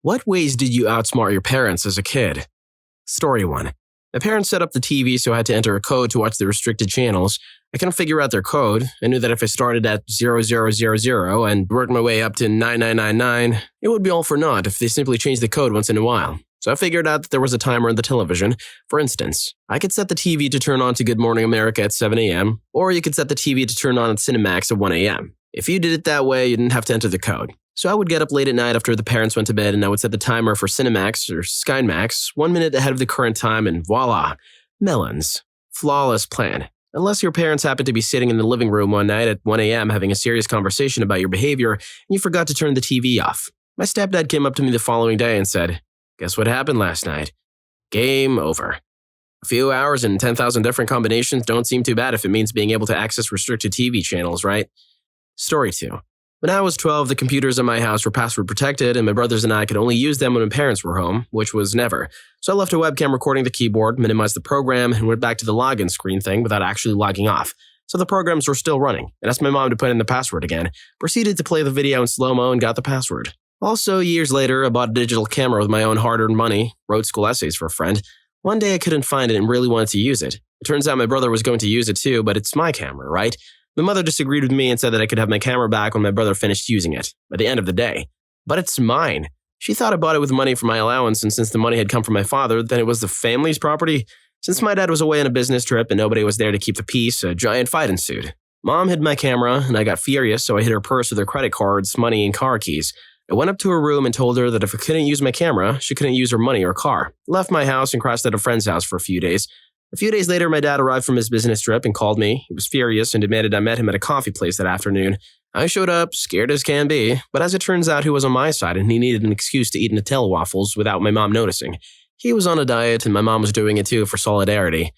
What ways did you outsmart your parents as a kid? Story 1. My parents set up the TV, so I had to enter a code to watch the restricted channels. I couldn't figure out their code. I knew that if I started at 0000 and worked my way up to 9999, it would be all for naught if they simply changed the code once in a while. So I figured out that there was a timer on the television. For instance, I could set the TV to turn on to Good Morning America at 7 a.m., or you could set the TV to turn on at Cinemax at 1 a.m. If you did it that way, you didn't have to enter the code. So I would get up late at night after the parents went to bed, and I would set the timer for Cinemax or SkyMax 1 minute ahead of the current time, and voila, melons. Flawless plan. Unless your parents happened to be sitting in the living room one night at 1 a.m. having a serious conversation about your behavior, and you forgot to turn the TV off. My stepdad came up to me the following day and said, "Guess what happened last night? Game over." A few hours and 10,000 different combinations don't seem too bad if it means being able to access restricted TV channels, right? Story 2. When I was 12, the computers in my house were password protected, and my brothers and I could only use them when my parents were home, which was never. So I left a webcam recording the keyboard, minimized the program, and went back to the login screen thing without actually logging off. So the programs were still running, and asked my mom to put in the password again, proceeded to play the video in slow-mo and got the password. Also, years later, I bought a digital camera with my own hard-earned money, wrote school essays for a friend. One day I couldn't find it and really wanted to use it. It turns out my brother was going to use it too, but it's my camera, right? My mother disagreed with me and said that I could have my camera back when my brother finished using it, by the end of the day. But it's mine. She thought I bought it with money from my allowance, and since the money had come from my father, then it was the family's property. Since my dad was away on a business trip and nobody was there to keep the peace, a giant fight ensued. Mom hid my camera, and I got furious, so I hid her purse with her credit cards, money, and car keys. I went up to her room and told her that if I couldn't use my camera, she couldn't use her money or car. Left my house and crashed at a friend's house for a few days. A few days later, my dad arrived from his business trip and called me. He was furious and demanded I met him at a coffee place that afternoon. I showed up, scared as can be, but as it turns out, he was on my side and he needed an excuse to eat Nutella waffles without my mom noticing. He was on a diet and my mom was doing it too for solidarity.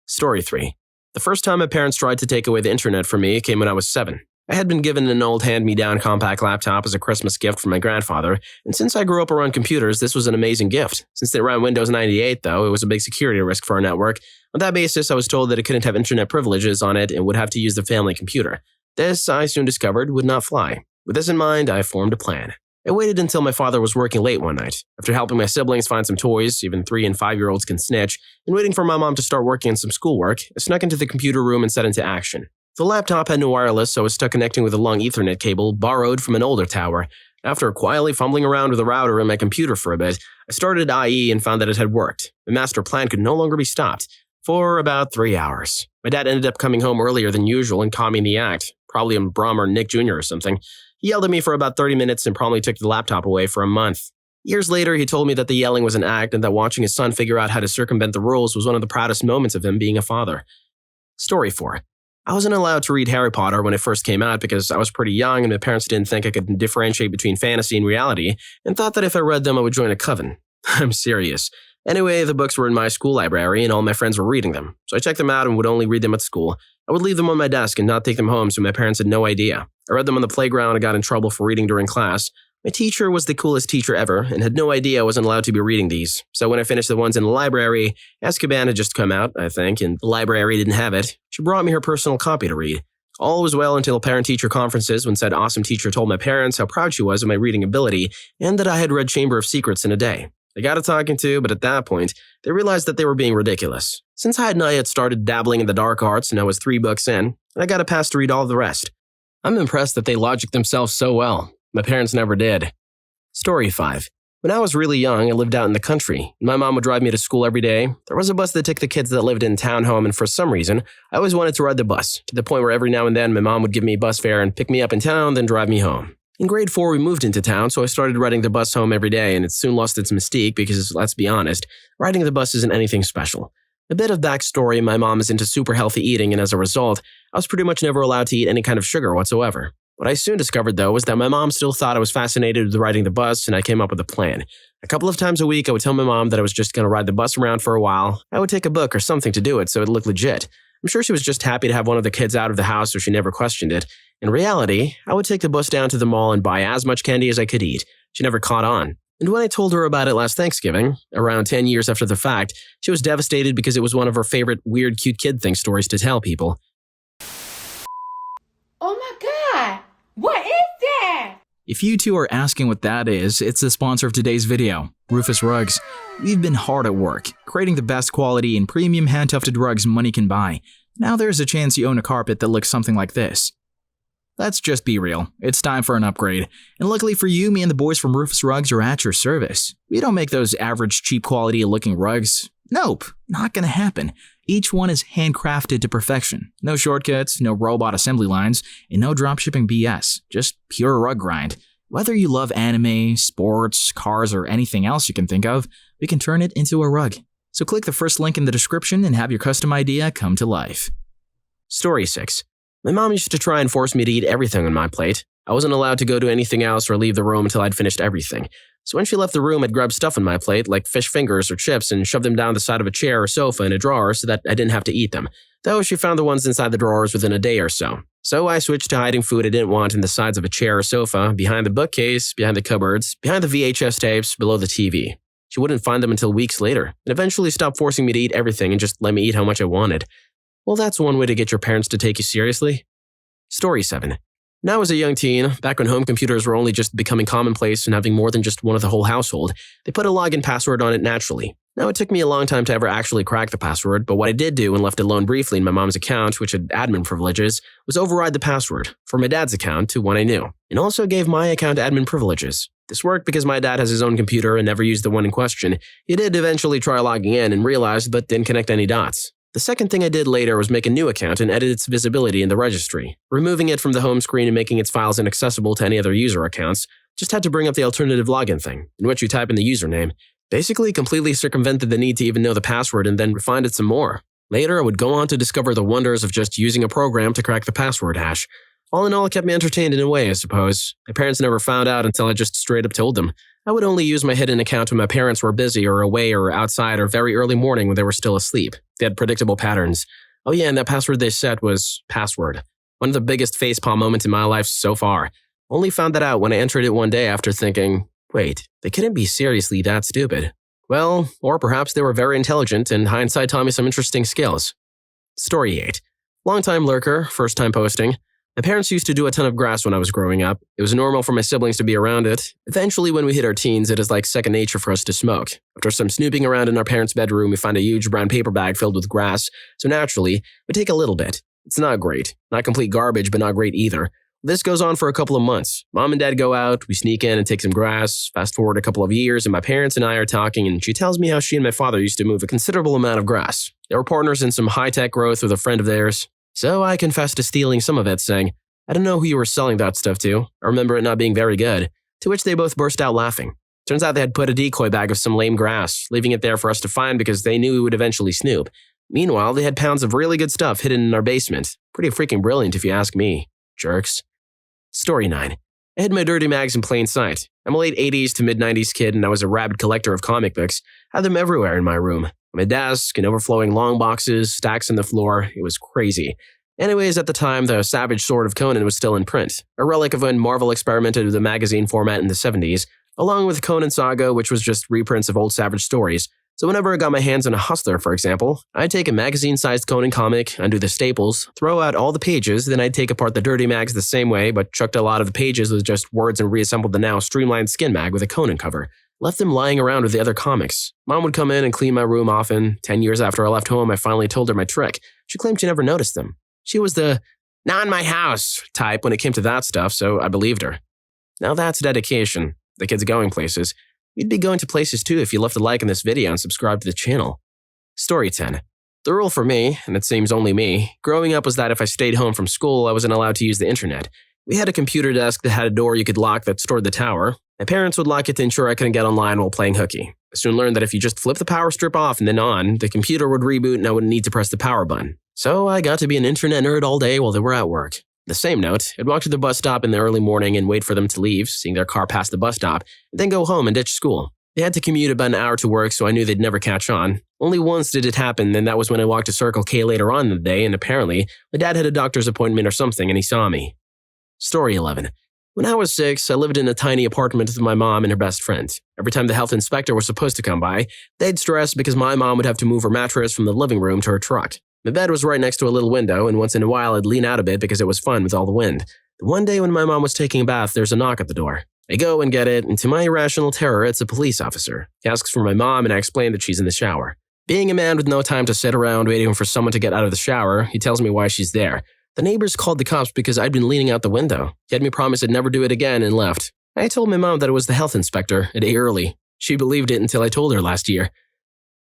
Story 3. The first time my parents tried to take away the internet from me came when I was 7. I had been given an old hand-me-down compact laptop as a Christmas gift from my grandfather, and since I grew up around computers, this was an amazing gift. Since they ran Windows 98, though, it was a big security risk for our network. On that basis, I was told that it couldn't have internet privileges on it and would have to use the family computer. This, I soon discovered, would not fly. With this in mind, I formed a plan. I waited until my father was working late one night. After helping my siblings find some toys, even 3- and 5-year-olds can snitch, and waiting for my mom to start working on some schoolwork, I snuck into the computer room and set into action. The laptop had no wireless, so I was stuck connecting with a long Ethernet cable borrowed from an older tower. After quietly fumbling around with a router in my computer for a bit, I started IE and found that it had worked. My master plan could no longer be stopped. For about 3 hours. My dad ended up coming home earlier than usual and caught me in the act, probably on Brum or Nick Jr. or something. He yelled at me for about 30 minutes and promptly took the laptop away for a month. Years later, he told me that the yelling was an act and that watching his son figure out how to circumvent the rules was one of the proudest moments of him being a father. Story 4. I wasn't allowed to read Harry Potter when it first came out because I was pretty young and my parents didn't think I could differentiate between fantasy and reality and thought that if I read them I would join a coven. I'm serious. Anyway, the books were in my school library and all my friends were reading them, so I checked them out and would only read them at school. I would leave them on my desk and not take them home so my parents had no idea. I read them on the playground and got in trouble for reading during class. My teacher was the coolest teacher ever and had no idea I wasn't allowed to be reading these. So when I finished the ones in the library, Azkaban had just come out, I think, and the library didn't have it. She brought me her personal copy to read. All was well until parent-teacher conferences when said awesome teacher told my parents how proud she was of my reading ability and that I had read Chamber of Secrets in a day. I got a talking to, but at that point, they realized that they were being ridiculous. Since I had not yet started dabbling in the dark arts and I was 3 books in, I got a pass to read all the rest. I'm impressed that they logic themselves so well. My parents never did. Story 5. When I was really young, I lived out in the country. My mom would drive me to school every day. There was a bus that took the kids that lived in town home, and for some reason, I always wanted to ride the bus, to the point where every now and then my mom would give me bus fare and pick me up in town, then drive me home. In grade 4, we moved into town, so I started riding the bus home every day, and it soon lost its mystique because, let's be honest, riding the bus isn't anything special. A bit of backstory, my mom is into super healthy eating, and as a result, I was pretty much never allowed to eat any kind of sugar whatsoever. What I soon discovered, though, was that my mom still thought I was fascinated with riding the bus, and I came up with a plan. A couple of times a week, I would tell my mom that I was just going to ride the bus around for a while. I would take a book or something to do it so it looked legit. I'm sure she was just happy to have one of the kids out of the house, so she never questioned it. In reality, I would take the bus down to the mall and buy as much candy as I could eat. She never caught on. And when I told her about it last Thanksgiving, around 10 years after the fact, she was devastated because it was one of her favorite weird cute kid thing stories to tell people. Oh my God! What is that? If you two are asking what that is, it's the sponsor of today's video, Rufus Rugs. We've been hard at work, creating the best quality and premium hand-tufted rugs money can buy. Now there's a chance you own a carpet that looks something like this. Let's just be real, it's time for an upgrade. And luckily for you, me and the boys from Rufus Rugs are at your service. We don't make those average cheap quality looking rugs. Nope, not gonna happen. Each one is handcrafted to perfection. No shortcuts, no robot assembly lines, and no dropshipping BS. Just pure rug grind. Whether you love anime, sports, cars, or anything else you can think of, we can turn it into a rug. So click the first link in the description and have your custom idea come to life. Story 6. My mom used to try and force me to eat everything on my plate. I wasn't allowed to go do anything else or leave the room until I'd finished everything. So when she left the room, I'd grab stuff on my plate, like fish fingers or chips, and shove them down the side of a chair or sofa in a drawer so that I didn't have to eat them. Though she found the ones inside the drawers within a day or so. So I switched to hiding food I didn't want in the sides of a chair or sofa, behind the bookcase, behind the cupboards, behind the VHS tapes, below the TV. She wouldn't find them until weeks later, and eventually stopped forcing me to eat everything and just let me eat how much I wanted. Well, that's one way to get your parents to take you seriously. Story 7. Now as a young teen, back when home computers were only just becoming commonplace and having more than just one of the whole household, they put a login password on it naturally. Now it took me a long time to ever actually crack the password, but what I did do and left alone briefly in my mom's account, which had admin privileges, was override the password from my dad's account to one I knew, and also gave my account admin privileges. This worked because my dad has his own computer and never used the one in question. He did eventually try logging in and realized but didn't connect any dots. The second thing I did later was make a new account and edit its visibility in the registry, removing it from the home screen and making its files inaccessible to any other user accounts. Just had to bring up the alternative login thing, in which you type in the username. Basically completely circumvented the need to even know the password and then refined it some more. Later, I would go on to discover the wonders of just using a program to crack the password hash. All in all, it kept me entertained in a way, I suppose. My parents never found out until I just straight up told them. I would only use my hidden account when my parents were busy or away or outside or very early morning when they were still asleep. They had predictable patterns. Oh yeah, and that password they set was password. One of the biggest facepalm moments in my life so far. Only found that out when I entered it one day after thinking, wait, they couldn't be seriously that stupid. Well, or perhaps they were very intelligent and hindsight taught me some interesting skills. Story 8. Long-time lurker, first-time posting. My parents used to do a ton of grass when I was growing up. It was normal for my siblings to be around it. Eventually, when we hit our teens, it is like second nature for us to smoke. After some snooping around in our parents' bedroom, we find a huge brown paper bag filled with grass, so naturally, we take a little bit. It's not great. Not complete garbage, but not great either. This goes on for a couple of months. Mom and Dad go out, we sneak in and take some grass. Fast forward a couple of years, and my parents and I are talking, and she tells me how she and my father used to move a considerable amount of grass. They were partners in some high-tech growth with a friend of theirs. So I confessed to stealing some of it, saying, I don't know who you were selling that stuff to. I remember it not being very good. To which they both burst out laughing. Turns out they had put a decoy bag of some lame grass, leaving it there for us to find because they knew we would eventually snoop. Meanwhile, they had pounds of really good stuff hidden in our basement. Pretty freaking brilliant if you ask me. Jerks. Story 9. I hid my dirty mags in plain sight. I'm a late 80s to mid-90s kid and I was a rabid collector of comic books. Had them everywhere in my room. My desk and overflowing long boxes, stacks on the floor. It was crazy. Anyways, at the time, the Savage Sword of Conan was still in print, a relic of when Marvel experimented with the magazine format in the 70s, along with Conan Saga, which was just reprints of old Savage stories. So whenever I got my hands on a Hustler, for example, I'd take a magazine-sized Conan comic, undo the staples, throw out all the pages, then I'd take apart the dirty mags the same way, but chucked a lot of the pages with just words and reassembled the now streamlined skin mag with a Conan cover. Left them lying around with the other comics. Mom would come in and clean my room often. 10 years after I left home, I finally told her my trick. She claimed she never noticed them. She was the, not in my house type when it came to that stuff, so I believed her. Now that's dedication. The kid's going places. You'd be going to places too if you left a like on this video and subscribed to the channel. Story 10. The rule for me, and it seems only me, growing up was that if I stayed home from school, I wasn't allowed to use the internet. We had a computer desk that had a door you could lock that stored the tower. My parents would lock it to ensure I couldn't get online while playing hooky. I soon learned that if you just flip the power strip off and then on, the computer would reboot and I wouldn't need to press the power button. So I got to be an internet nerd all day while they were at work. The same note, I'd walk to the bus stop in the early morning and wait for them to leave, seeing their car pass the bus stop, and then go home and ditch school. They had to commute about an hour to work, so I knew they'd never catch on. Only once did it happen, and that was when I walked to Circle K later on in the day, and apparently, my dad had a doctor's appointment or something, and he saw me. Story 11. When I was 6, I lived in a tiny apartment with my mom and her best friend. Every time the health inspector was supposed to come by, they'd stress because my mom would have to move her mattress from the living room to her truck. My bed was right next to a little window, and once in a while I'd lean out a bit because it was fun with all the wind. One day when my mom was taking a bath, there's a knock at the door. I go and get it, and to my irrational terror, it's a police officer. He asks for my mom, and I explain that she's in the shower. Being a man with no time to sit around waiting for someone to get out of the shower, he tells me why she's there. The neighbors called the cops because I'd been leaning out the window. He had me promise I'd never do it again and left. I told my mom that it was the health inspector, a day early. She believed it until I told her last year.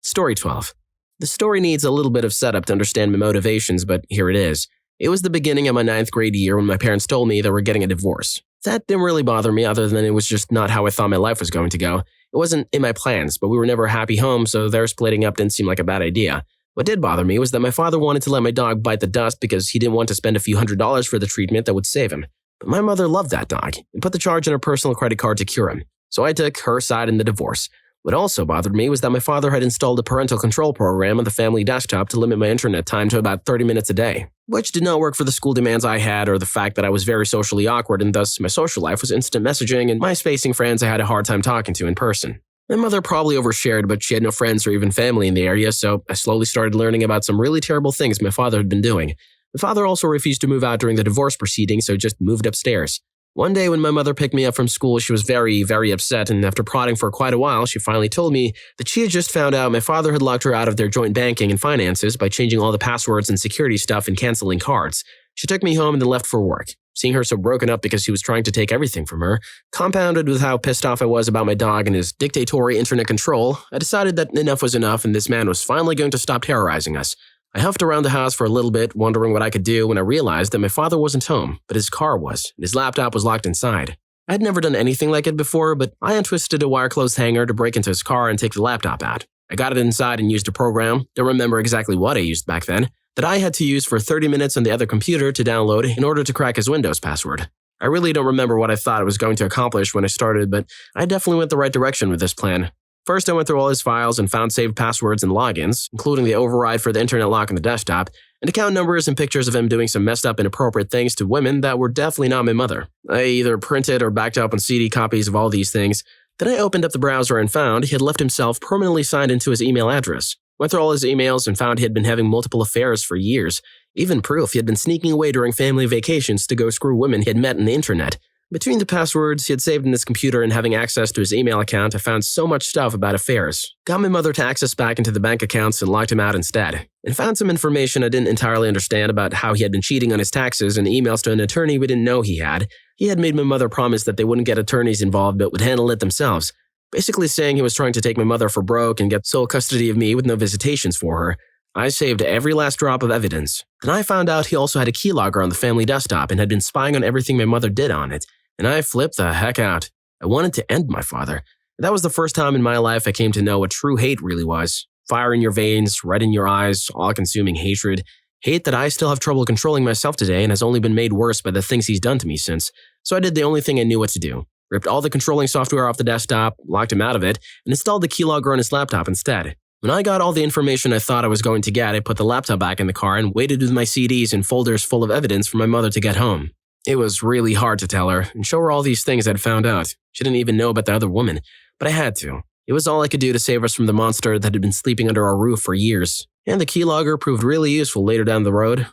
Story 12. The story needs a little bit of setup to understand my motivations, but here it is. It was the beginning of my 9th grade year when my parents told me they were getting a divorce. That didn't really bother me other than it was just not how I thought my life was going to go. It wasn't in my plans, but we were never a happy home, so their splitting up didn't seem like a bad idea. What did bother me was that my father wanted to let my dog bite the dust because he didn't want to spend a few $100s for the treatment that would save him. But my mother loved that dog and put the charge on her personal credit card to cure him. So I took her side in the divorce. What also bothered me was that my father had installed a parental control program on the family desktop to limit my internet time to about 30 minutes a day, which did not work for the school demands I had or the fact that I was very socially awkward and thus my social life was instant messaging and MySpacing friends I had a hard time talking to in person. My mother probably overshared, but she had no friends or even family in the area, so I slowly started learning about some really terrible things my father had been doing. My father also refused to move out during the divorce proceedings, so just moved upstairs. One day when my mother picked me up from school, she was very, very upset, and after prodding for quite a while, she finally told me that she had just found out my father had locked her out of their joint banking and finances by changing all the passwords and security stuff and canceling cards. She took me home and then left for work. Seeing her so broken up because he was trying to take everything from her, compounded with how pissed off I was about my dog and his dictatorial internet control, I decided that enough was enough and this man was finally going to stop terrorizing us. I huffed around the house for a little bit, wondering what I could do when I realized that my father wasn't home, but his car was, and his laptop was locked inside. I had never done anything like it before, but I untwisted a wire closed hanger to break into his car and take the laptop out. I got it inside and used a program, don't remember exactly what I used back then, that I had to use for 30 minutes on the other computer to download in order to crack his Windows password. I really don't remember what I thought it was going to accomplish when I started, but I definitely went the right direction with this plan. First, I went through all his files and found saved passwords and logins, including the override for the internet lock on the desktop, and account numbers and pictures of him doing some messed up inappropriate things to women that were definitely not my mother. I either printed or backed up on CD copies of all these things. Then I opened up the browser and found he had left himself permanently signed into his email address. Went through all his emails and found he had been having multiple affairs for years, even proof he had been sneaking away during family vacations to go screw women he had met on the internet. Between the passwords he had saved in his computer and having access to his email account, I found so much stuff about affairs. Got my mother to access back into the bank accounts and locked him out instead. And found some information I didn't entirely understand about how he had been cheating on his taxes and emails to an attorney we didn't know he had. He had made my mother promise that they wouldn't get attorneys involved but would handle it themselves. Basically saying he was trying to take my mother for broke and get sole custody of me with no visitations for her. I saved every last drop of evidence. Then I found out he also had a keylogger on the family desktop and had been spying on everything my mother did on it. And I flipped the heck out. I wanted to end my father. That was the first time in my life I came to know what true hate really was. Fire in your veins, red in your eyes, all-consuming hatred. Hate that I still have trouble controlling myself today and has only been made worse by the things he's done to me since. So I did the only thing I knew what to do. Ripped all the controlling software off the desktop, locked him out of it, and installed the keylogger on his laptop instead. When I got all the information I thought I was going to get, I put the laptop back in the car and waited with my CDs and folders full of evidence for my mother to get home. It was really hard to tell her and show her all these things I'd found out. She didn't even know about the other woman, but I had to. It was all I could do to save us from the monster that had been sleeping under our roof for years. And the keylogger proved really useful later down the road.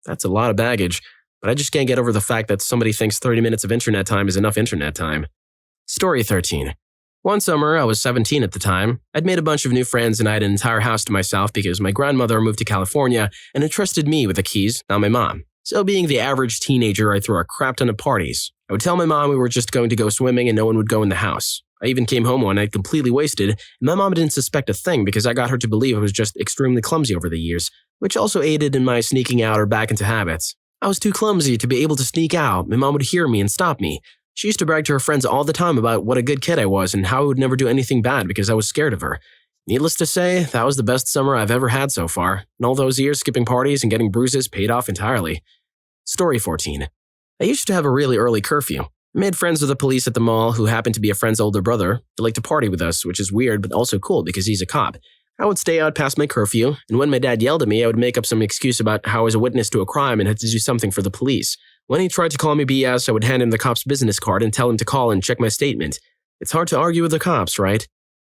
That's a lot of baggage, but I just can't get over the fact that somebody thinks 30 minutes of internet time is enough internet time. Story 13. One summer, I was 17 at the time. I'd made a bunch of new friends and I had an entire house to myself because my grandmother moved to California and entrusted me with the keys, not my mom. So being the average teenager, I threw a crap ton of parties. I would tell my mom we were just going to go swimming and no one would go in the house. I even came home one night completely wasted, and my mom didn't suspect a thing because I got her to believe I was just extremely clumsy over the years, which also aided in my sneaking out or back into habits. I was too clumsy to be able to sneak out. My mom would hear me and stop me. She used to brag to her friends all the time about what a good kid I was and how I would never do anything bad because I was scared of her. Needless to say, that was the best summer I've ever had so far, and all those years skipping parties and getting bruises paid off entirely. Story 14. I used to have a really early curfew. I made friends with the police at the mall who happened to be a friend's older brother. He liked to party with us, which is weird but also cool because he's a cop. I would stay out past my curfew, and when my dad yelled at me, I would make up some excuse about how I was a witness to a crime and had to do something for the police. When he tried to call me BS, I would hand him the cop's business card and tell him to call and check my statement. It's hard to argue with the cops, right?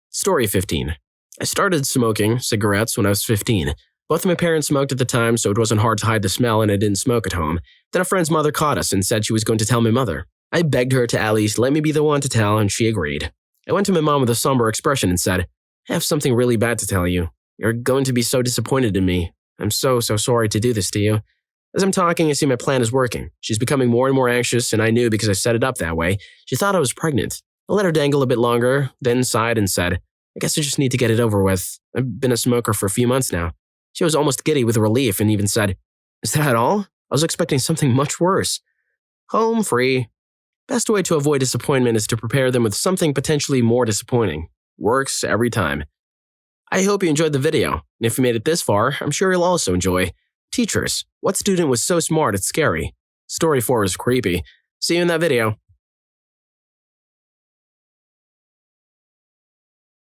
Story 15. I started smoking cigarettes when I was 15. Both of my parents smoked at the time, so it wasn't hard to hide the smell and I didn't smoke at home. Then a friend's mother caught us and said she was going to tell my mother. I begged her to at least let me be the one to tell, and she agreed. I went to my mom with a somber expression and said, I have something really bad to tell you. You're going to be so disappointed in me. I'm so sorry to do this to you. As I'm talking, I see my plan is working. She's becoming more and more anxious, and I knew because I set it up that way. She thought I was pregnant. I let her dangle a bit longer, then sighed and said, I guess I just need to get it over with. I've been a smoker for a few months now. She was almost giddy with relief and even said, Is that all? I was expecting something much worse. Home free. Best way to avoid disappointment is to prepare them with something potentially more disappointing. Works every time. I hope you enjoyed the video, and if you made it this far, I'm sure you'll also enjoy Teachers, what student was so smart it's scary? Story 4 is creepy. See you in that video.